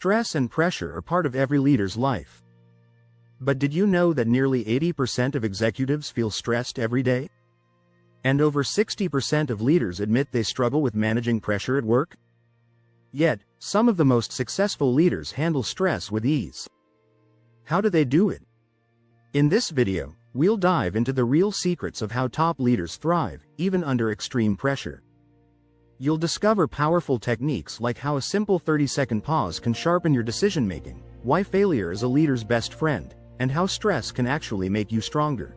Stress and pressure are part of every leader's life. But did you know that nearly 80% of executives feel stressed every day? And over 60% of leaders admit they struggle with managing pressure at work? Yet, some of the most successful leaders handle stress with ease. How do they do it? In this video, we'll dive into the real secrets of how top leaders thrive, even under extreme pressure. You'll discover powerful techniques like how a simple 30-second pause can sharpen your decision-making, why failure is a leader's best friend, and how stress can actually make you stronger.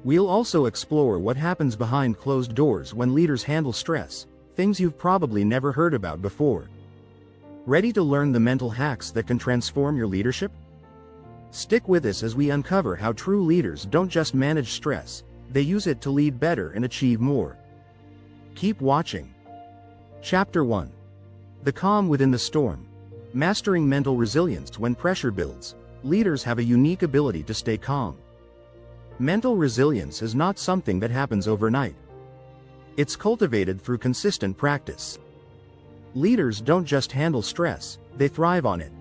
We'll also explore what happens behind closed doors when leaders handle stress, things you've probably never heard about before. Ready to learn the mental hacks that can transform your leadership? Stick with us as we uncover how true leaders don't just manage stress, they use it to lead better and achieve more. Keep watching. Chapter 1. The calm within the storm. Mastering mental resilience when pressure builds. Leaders have a unique ability to stay calm. Mental resilience is not something that happens overnight. It's cultivated through consistent practice. Leaders don't just handle stress, they thrive on it.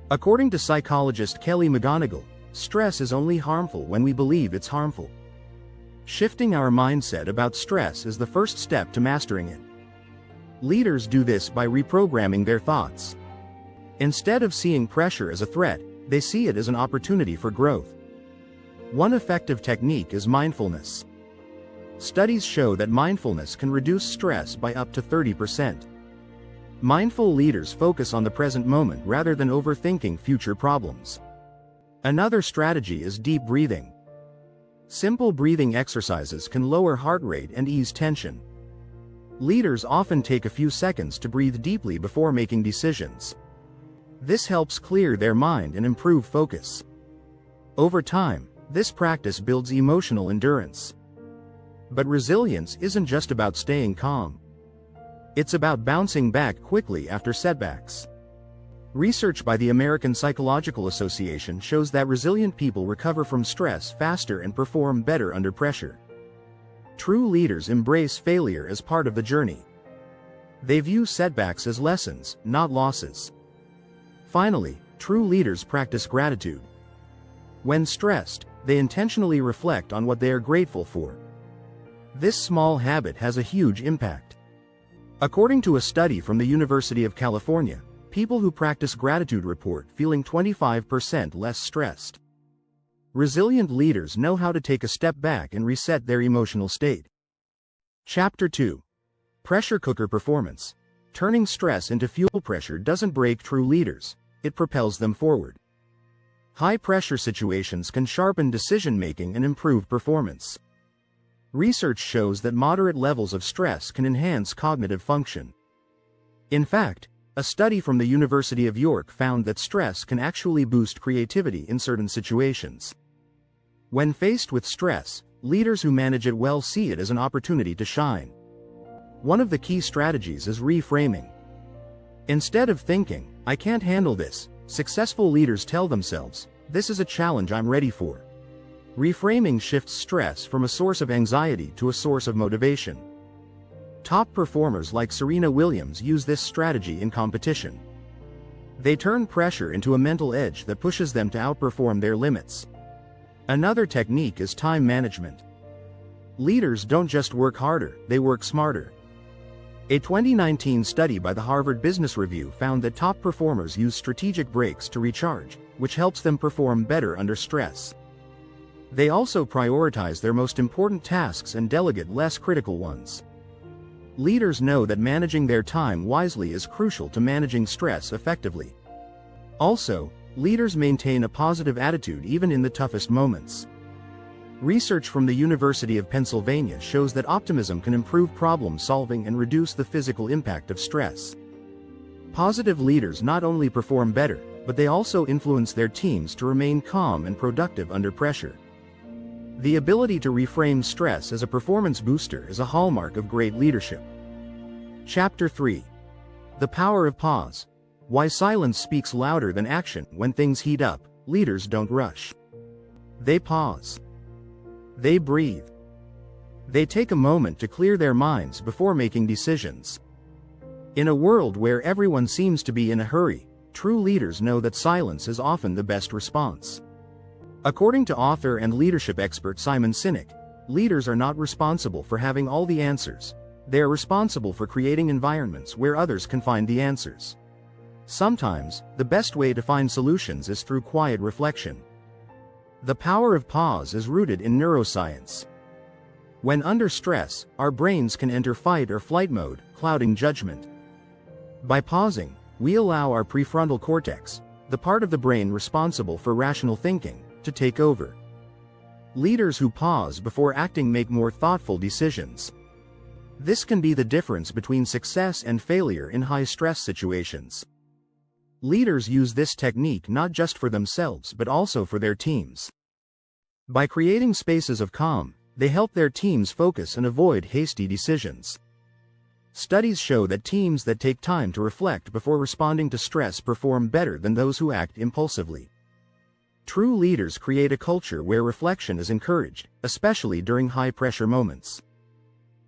According to psychologist Kelly McGonigal, stress is only harmful when we believe it's harmful. Shifting our mindset about stress is the first step to mastering it. Leaders do this by reprogramming their thoughts. Instead of seeing pressure as a threat, they see it as an opportunity for growth. One effective technique is mindfulness. Studies show that mindfulness can reduce stress by up to 30%. Mindful leaders focus on the present moment rather than overthinking future problems. Another strategy is deep breathing. Simple breathing exercises can lower heart rate and ease tension. Leaders often take a few seconds to breathe deeply before making decisions. This helps clear their mind and improve focus. Over time, this practice builds emotional endurance. But resilience isn't just about staying calm. It's about bouncing back quickly after setbacks. Research by the American Psychological Association shows that resilient people recover from stress faster and perform better under pressure. True leaders embrace failure as part of the journey. They view setbacks as lessons, not losses. Finally, true leaders practice gratitude. When stressed, they intentionally reflect on what they are grateful for. This small habit has a huge impact. According to a study from the University of California, people who practice gratitude report feeling 25% less stressed. Resilient leaders know how to take a step back and reset their emotional state. Chapter 2. Pressure cooker performance. Turning stress into fuel. Pressure doesn't break true leaders, it propels them forward. High-pressure situations can sharpen decision-making and improve performance. Research shows that moderate levels of stress can enhance cognitive function. In fact, a study from the University of York found that stress can actually boost creativity in certain situations. When faced with stress, leaders who manage it well see it as an opportunity to shine. One of the key strategies is reframing. Instead of thinking, "I can't handle this," successful leaders tell themselves, "This is a challenge I'm ready for." Reframing shifts stress from a source of anxiety to a source of motivation. Top performers like Serena Williams use this strategy in competition. They turn pressure into a mental edge that pushes them to outperform their limits. Another technique is time management. Leaders don't just work harder, they work smarter. A 2019 study by the Harvard Business Review found that top performers use strategic breaks to recharge, which helps them perform better under stress. They also prioritize their most important tasks and delegate less critical ones. Leaders know that managing their time wisely is crucial to managing stress effectively. Also, leaders maintain a positive attitude even in the toughest moments. Research from the University of Pennsylvania shows that optimism can improve problem solving and reduce the physical impact of stress. Positive leaders not only perform better, but they also influence their teams to remain calm and productive under pressure. The ability to reframe stress as a performance booster is a hallmark of great leadership. Chapter 3. The power of pause. Why silence speaks louder than action. When things heat up, leaders don't rush. They pause. They breathe. They take a moment to clear their minds before making decisions. In a world where everyone seems to be in a hurry, True leaders know that silence is often the best response. According to author and leadership expert Simon Sinek, leaders are not responsible for having all the answers. They are responsible for creating environments where others can find the answers. Sometimes, the best way to find solutions is through quiet reflection. The power of pause is rooted in neuroscience. When under stress, our brains can enter fight or flight mode, clouding judgment. By pausing, we allow our prefrontal cortex, the part of the brain responsible for rational thinking, to take over. Leaders who pause before acting make more thoughtful decisions. This can be the difference between success and failure in high-stress situations. Leaders use this technique not just for themselves but also for their teams. By creating spaces of calm, they help their teams focus and avoid hasty decisions. Studies show that teams that take time to reflect before responding to stress perform better than those who act impulsively. True leaders create a culture where reflection is encouraged, especially during high-pressure moments.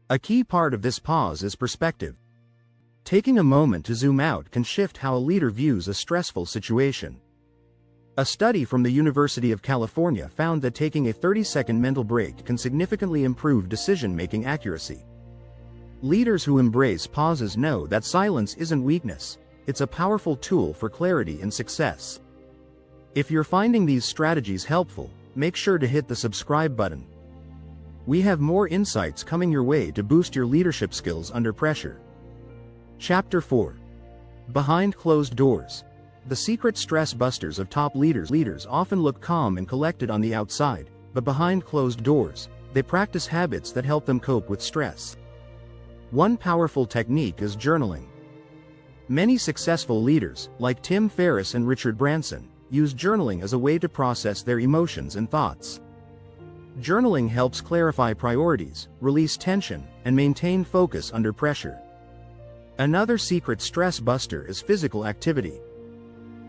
A key part of this pause is perspective. Taking a moment to zoom out can shift how a leader views a stressful situation. A study from the University of California found that taking a 30-second mental break can significantly improve decision-making accuracy. Leaders who embrace pauses know that silence isn't weakness, it's a powerful tool for clarity and success. If you're finding these strategies helpful, make sure to hit the subscribe button. We have more insights coming your way to boost your leadership skills under pressure. Chapter 4. Behind Closed Doors. The secret stress busters of top leaders. Leaders often look calm and collected on the outside, but behind closed doors, they practice habits that help them cope with stress. One powerful technique is journaling. Many successful leaders, like Tim Ferriss and Richard Branson, use journaling as a way to process their emotions and thoughts. Journaling helps clarify priorities, release tension, and maintain focus under pressure. Another secret stress buster is physical activity.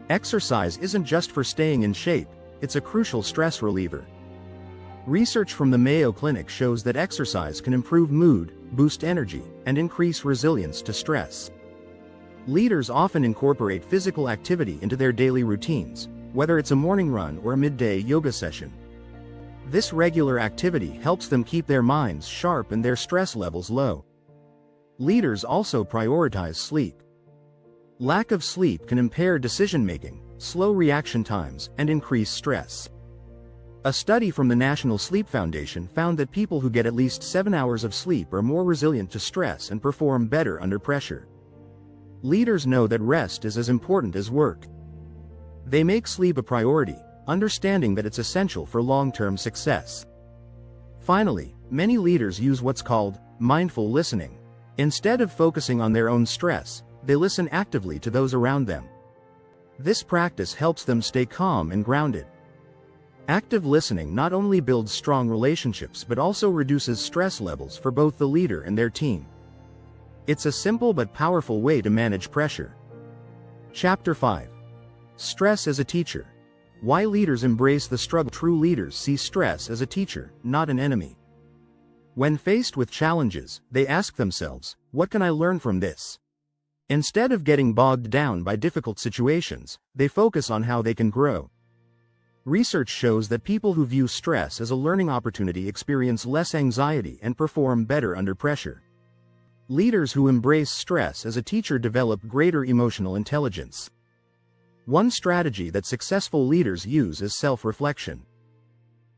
Exercise isn't just for staying in shape, it's a crucial stress reliever. Research from the Mayo Clinic shows that exercise can improve mood, boost energy, and increase resilience to stress. Leaders often incorporate physical activity into their daily routines, whether it's a morning run or a midday yoga session. This regular activity helps them keep their minds sharp and their stress levels low. Leaders also prioritize sleep. Lack of sleep can impair decision-making, slow reaction times, and increase stress. A study from the National Sleep Foundation found that people who get at least 7 hours of sleep are more resilient to stress and perform better under pressure. Leaders know that rest is as important as work. They make sleep a priority, understanding that it's essential for long-term success. Finally, many leaders use what's called mindful listening. Instead of focusing on their own stress, they listen actively to those around them. This practice helps them stay calm and grounded. Active listening not only builds strong relationships but also reduces stress levels for both the leader and their team. It's a simple but powerful way to manage pressure. Chapter 5. Stress as a teacher. Why leaders embrace the struggle. True leaders see stress as a teacher, not an enemy. When faced with challenges, they ask themselves, what can I learn from this? Instead of getting bogged down by difficult situations, they focus on how they can grow. Research shows that people who view stress as a learning opportunity experience less anxiety and perform better under pressure. Leaders who embrace stress as a teacher develop greater emotional intelligence. One strategy that successful leaders use is self-reflection.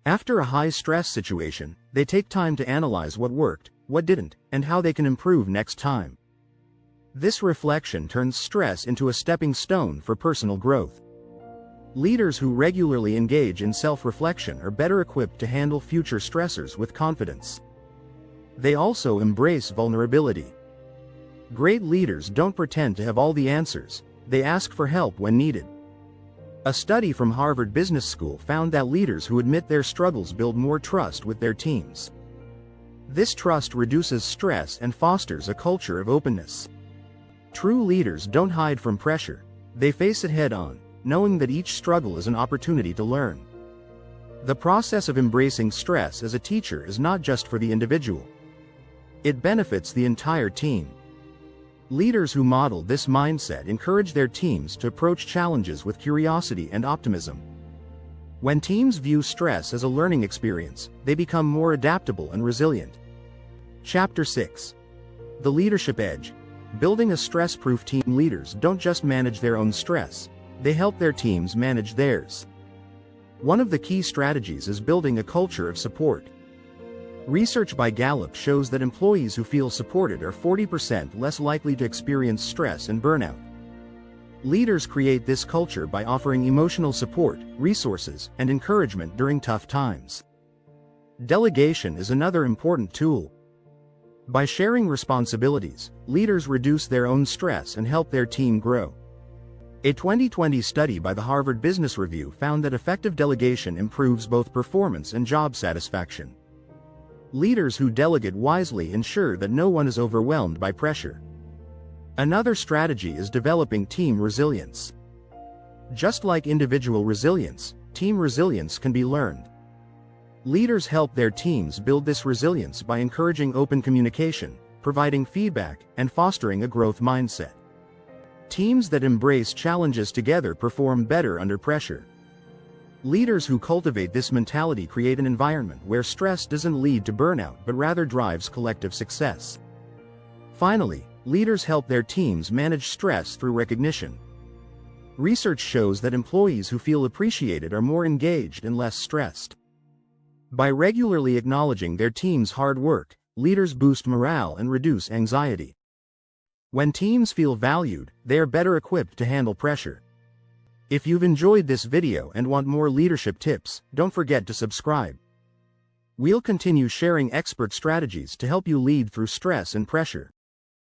After a high-stress situation, they take time to analyze what worked, what didn't, and how they can improve next time. This reflection turns stress into a stepping stone for personal growth. Leaders who regularly engage in self-reflection are better equipped to handle future stressors with confidence. They also embrace vulnerability. Great leaders don't pretend to have all the answers, they ask for help when needed. A study from Harvard Business School found that leaders who admit their struggles build more trust with their teams. This trust reduces stress and fosters a culture of openness. True leaders don't hide from pressure, they face it head-on, knowing that each struggle is an opportunity to learn. The process of embracing stress as a teacher is not just for the individual. It benefits the entire team. Leaders who model this mindset encourage their teams to approach challenges with curiosity and optimism. When teams view stress as a learning experience, they become more adaptable and resilient. Chapter 6. The Leadership Edge. Building a stress-proof team. Leaders don't just manage their own stress, they help their teams manage theirs. One of the key strategies is building a culture of support. Research by Gallup shows that employees who feel supported are 40% less likely to experience stress and burnout. Leaders create this culture by offering emotional support, resources, and encouragement during tough times. Delegation is another important tool. By sharing responsibilities, leaders reduce their own stress and help their team grow. A 2020 study by the Harvard Business Review found that effective delegation improves both performance and job satisfaction. Leaders who delegate wisely ensure that no one is overwhelmed by pressure. Another strategy is developing team resilience. Just like individual resilience, team resilience can be learned. Leaders help their teams build this resilience by encouraging open communication, providing feedback, and fostering a growth mindset. Teams that embrace challenges together perform better under pressure. Leaders who cultivate this mentality create an environment where stress doesn't lead to burnout but rather drives collective success. Finally, leaders help their teams manage stress through recognition. Research shows that employees who feel appreciated are more engaged and less stressed. By regularly acknowledging their team's hard work, leaders boost morale and reduce anxiety. When teams feel valued, they are better equipped to handle pressure. If you've enjoyed this video and want more leadership tips, don't forget to subscribe. We'll continue sharing expert strategies to help you lead through stress and pressure.